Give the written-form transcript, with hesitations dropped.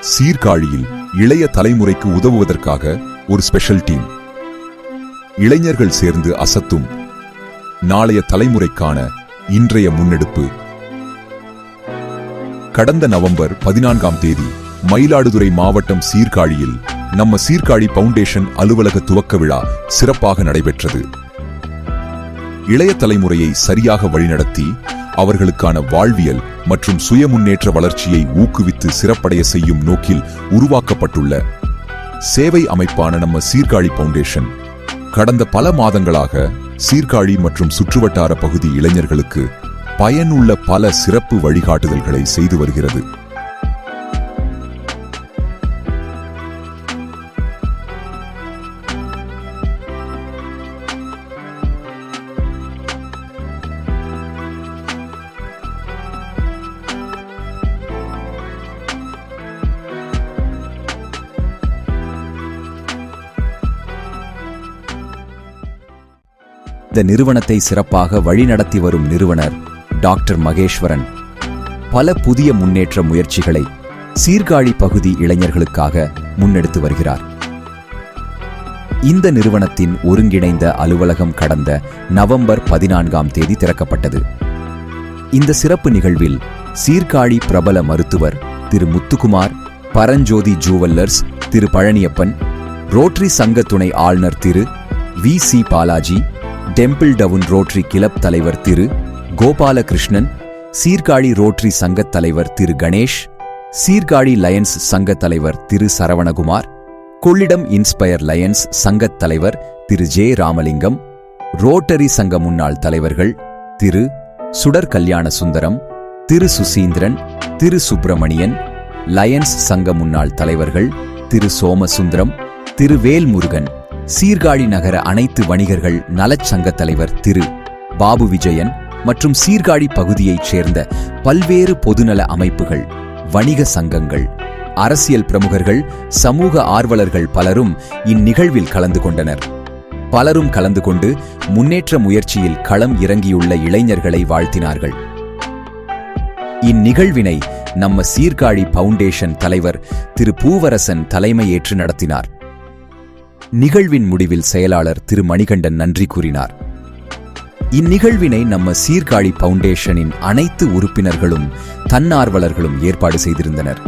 சீர்காழியில் இளைய தலைமுறைக்கு உதவுவதற்காக ஒரு ஸ்பெஷல் டீம். இளைஞர்கள் சேர்ந்து அசத்தும் நாளைய தலைமுறைக்கான இன்றைய முன்னெடுப்பு. கடந்த நவம்பர் 14ஆம் தேதி மயிலாடுதுறை மாவட்டம் சீர்காழியில் நம்ம சீர்காழி பவுண்டேஷன் அலுவலக துவக்க விழா சிறப்பாக நடைபெற்றது. இளைய தலைமுறையை சரியாக வழிநடத்தி அவர்களுக்கான வாழ்வியல் மற்றும் சுய முன்னேற்ற வளர்ச்சியை ஊக்குவித்து சிறப்படைய செய்யும் நோக்கில் உருவாக்கப்பட்டுள்ள சேவை அமைப்பான நம்ம சீர்காழி பவுண்டேஷன் கடந்த பல மாதங்களாக சீர்காழி மற்றும் சுற்றுவட்டார பகுதி இளைஞர்களுக்கு பயனுள்ள பல சிறப்பு வழிகாட்டுதல்களை செய்து வருகிறது. இந்த நிறுவனத்தை சிறப்பாக வழிநடத்தி வரும் நிறுவனர் டாக்டர் மகேஸ்வரன் பல புதிய முன்னேற்ற முயற்சிகளை சீர்காழி பகுதி இளைஞர்களுக்காக முன்னெடுத்து வருகிறார். இந்த நிறுவனத்தின் ஒருங்கிணைந்த அலுவலகம் கடந்த நவம்பர் 14ஆம் தேதி திறக்கப்பட்டது. இந்த சிறப்பு நிகழ்வில் சீர்காழி பிரபல மருத்துவர் திரு முத்துக்குமார், பரஞ்சோதி ஜூவல்லர்ஸ் திரு பழனியப்பன், ரோட்டரி சங்க துணை ஆளுநர் Thiru V C. Balaji, temple town Rotary club தலைவர் திரு கோபாலகிருஷ்ணன், சீர்காழி ரோட்டரி சங்கத் தலைவர் திரு கணேஷ், சீர்காழி லயன்ஸ் சங்கத் தலைவர் திரு சரவணகுமார், கொள்ளிடம் இன்ஸ்பயர் லயன்ஸ் சங்கத் தலைவர் திரு ஜே. ராமலிங்கம், ரோட்டரி சங்க முன்னாள் தலைவர்கள் திரு சுடர் கல்யாண சுந்தரம், திரு சுசீந்திரன், திரு சுப்பிரமணியன், லயன்ஸ் சங்க முன்னாள் தலைவர்கள் திரு சோமசுந்தரம், திரு வேல்முருகன், சீர்காழி நகர அனைத்து வணிகர்கள் நலச் சங்கத் தலைவர் திரு பாபு விஜயன் மற்றும் சீர்காழி பகுதியைச் சேர்ந்த பல்வேறு பொதுநல அமைப்புகள், வணிக சங்கங்கள், அரசியல் பிரமுகர்கள், சமூக ஆர்வலர்கள் பலரும் இந்நிகழ்வில் கலந்து கொண்டனர். பலரும் கலந்து கொண்டு முன்னேற்ற முயற்சியில் களம் இறங்கியுள்ள இளைஞர்களை வாழ்த்தினார்கள். இந்நிகழ்வினை நம்ம சீர்காழி பவுண்டேஷன் தலைவர் திரு பூவரசன் தலைமையேற்று நடத்தினார். நிகழ்வின் முடிவில் செயலாளர் திரு மணிகண்டன் நன்றி கூறினார். இந்நிகழ்வினை நம்ம சீர்காழி பவுண்டேஷனின் அனைத்து உறுப்பினர்களும் தன்னார்வலர்களும் ஏற்பாடு செய்திருந்தனர்.